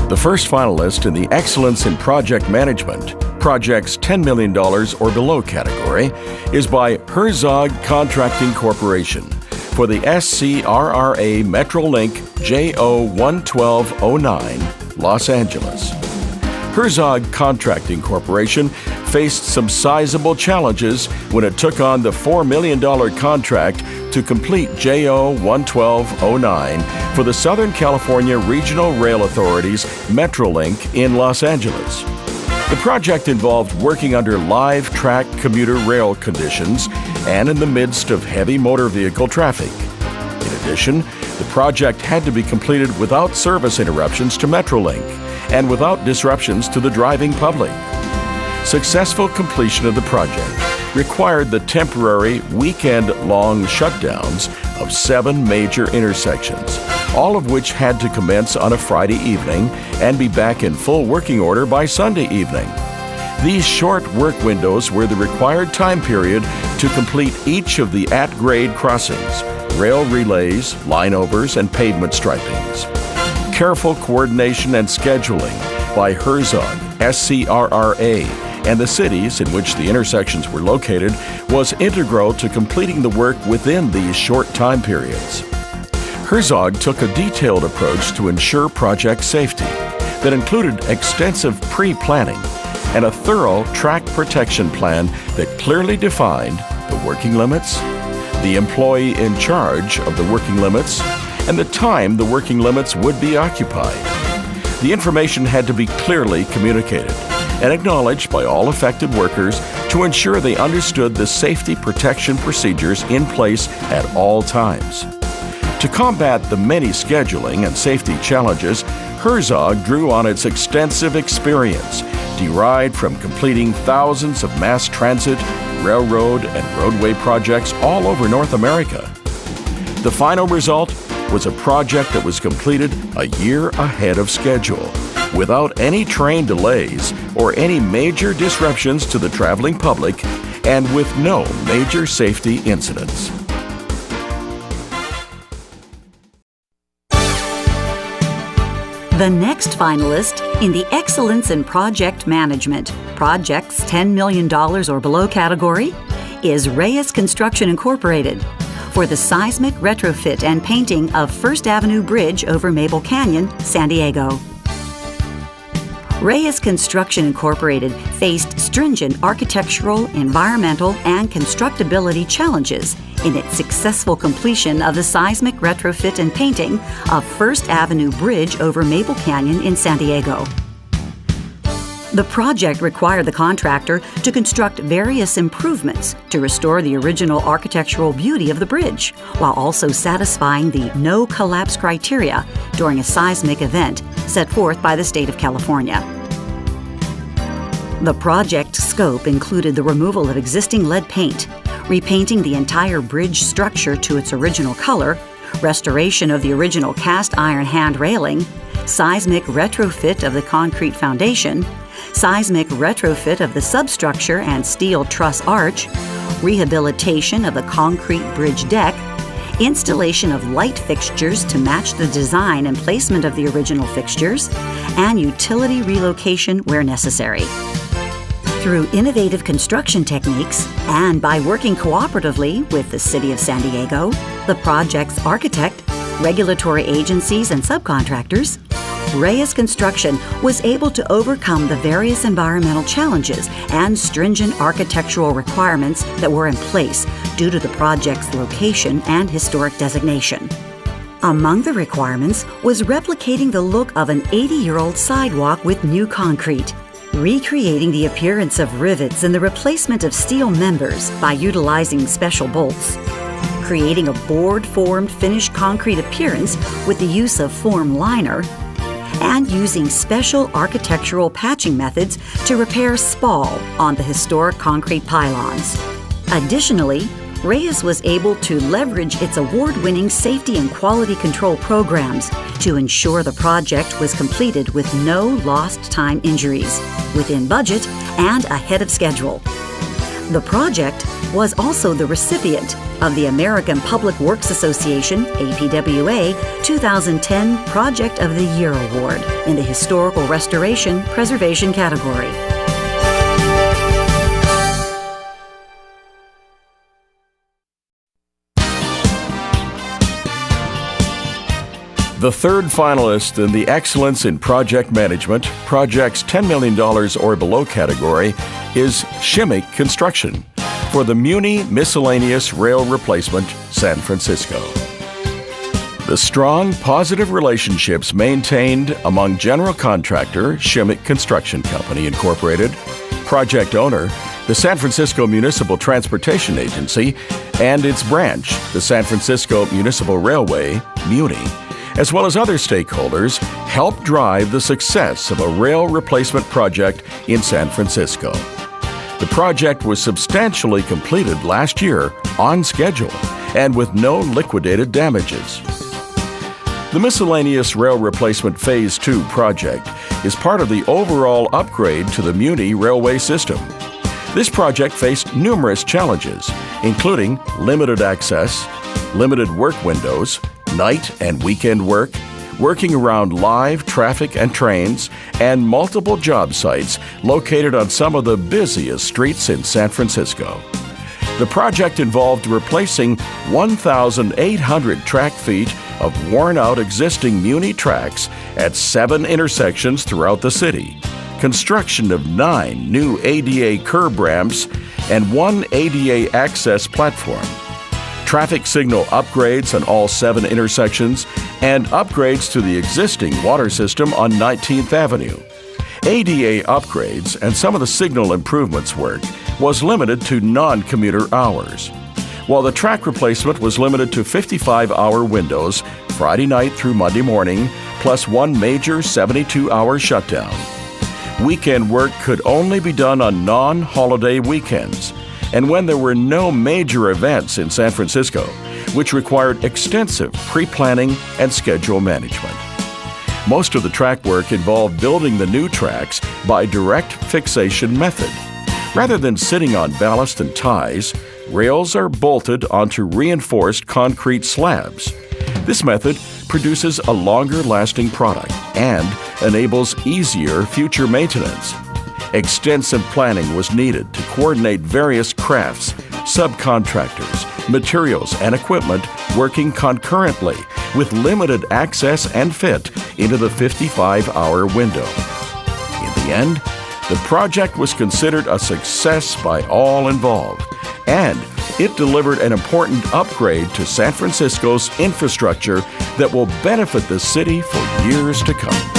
The first finalist in the Excellence in Project Management, Projects $10 million or below category, is by HERZOG Contracting Corporation for the SCRRA Metrolink JO11209, Los Angeles. HERZOG Contracting Corporation faced some sizable challenges when it took on the $4 million contract to complete JO11209 for the Southern California Regional Rail Authority's Metrolink in Los Angeles. The project involved working under live track commuter rail conditions and in the midst of heavy motor vehicle traffic. In addition, the project had to be completed without service interruptions to Metrolink and without disruptions to the driving public. Successful completion of the project required the temporary weekend-long shutdowns of 7 major intersections, all of which had to commence on a Friday evening and be back in full working order by Sunday evening. These short work windows were the required time period to complete each of the at-grade crossings, rail relays, lineovers, and pavement stripings. Careful coordination and scheduling by HERZOG, SCRRA, and the cities in which the intersections were located was integral to completing the work within these short time periods. HERZOG took a detailed approach to ensure project safety that included extensive pre-planning and a thorough track protection plan that clearly defined the working limits, the employee in charge of the working limits, and the time the working limits would be occupied. The information had to be clearly communicated and acknowledged by all affected workers to ensure they understood the safety protection procedures in place at all times. To combat the many scheduling and safety challenges, HERZOG drew on its extensive experience derived from completing thousands of mass transit, railroad, and roadway projects all over North America. The final result was a project that was completed a year ahead of schedule, without any train delays or any major disruptions to the traveling public, and with no major safety incidents. The next finalist in the Excellence in Project Management, Projects $10 million or below category, is Reyes Construction Inc. for the seismic retrofit and painting of First Avenue Bridge over Maple Canyon, San Diego. Reyes Construction Inc. faced stringent architectural, environmental, and constructability challenges in its successful completion of the seismic retrofit and painting of First Avenue Bridge over Maple Canyon in San Diego. The project required the contractor to construct various improvements to restore the original architectural beauty of the bridge, while also satisfying the no-collapse criteria during a seismic event set forth by the state of California. The project scope included the removal of existing lead paint, repainting the entire bridge structure to its original color, restoration of the original cast iron hand railing, seismic retrofit of the concrete foundation, seismic retrofit of the substructure and steel truss arch, rehabilitation of the concrete bridge deck, installation of light fixtures to match the design and placement of the original fixtures, and utility relocation where necessary. Through innovative construction techniques and by working cooperatively with the City of San Diego, the project's architect, regulatory agencies, and subcontractors, Reyes Construction was able to overcome the various environmental challenges and stringent architectural requirements that were in place due to the project's location and historic designation. Among the requirements was replicating the look of an 80-year-old sidewalk with new concrete, recreating the appearance of rivets and the replacement of steel members by utilizing special bolts, creating a board-formed finished concrete appearance with the use of form liner, and using special architectural patching methods to repair spall on the historic concrete pylons. Additionally, Reyes was able to leverage its award-winning safety and quality control programs to ensure the project was completed with no lost time injuries, within budget and ahead of schedule. The project was also the recipient of the American Public Works Association, APWA, 2010 Project of the Year Award in the Historical Restoration Preservation category. The third finalist in the Excellence in Project Management, projects $10 million or below category, is Shimek Construction for the Muni Miscellaneous Rail Replacement, San Francisco. The strong, positive relationships maintained among general contractor Shimek Construction Company, Incorporated, project owner, the San Francisco Municipal Transportation Agency, and its branch, the San Francisco Municipal Railway, MUNI, as well as other stakeholders, helped drive the success of a rail replacement project in San Francisco. The project was substantially completed last year on schedule and with no liquidated damages. The Miscellaneous Rail Replacement Phase 2 project is part of the overall upgrade to the Muni railway system. This project faced numerous challenges, including limited access, limited work windows, night and weekend work, working around live traffic and trains, and multiple job sites located on some of the busiest streets in San Francisco. The project involved replacing 1,800 track feet of worn-out existing Muni tracks at 7 intersections throughout the city, construction of 9 new ADA curb ramps, and 1 ADA access platform, traffic signal upgrades on all 7 intersections, and upgrades to the existing water system on 19th Avenue. ADA upgrades and some of the signal improvements work was limited to non-commuter hours, while the track replacement was limited to 55-hour windows Friday night through Monday morning, plus 1 major 72-hour shutdown. Weekend work could only be done on non-holiday weekends, and when there were no major events in San Francisco, which required extensive pre-planning and schedule management. Most of the track work involved building the new tracks by direct fixation method. Rather than sitting on ballast and ties, rails are bolted onto reinforced concrete slabs. This method produces a longer-lasting product and enables easier future maintenance. Extensive planning was needed to coordinate various crafts, subcontractors, materials, and equipment working concurrently with limited access and fit into the 55-hour window. In the end, the project was considered a success by all involved, and it delivered an important upgrade to San Francisco's infrastructure that will benefit the city for years to come.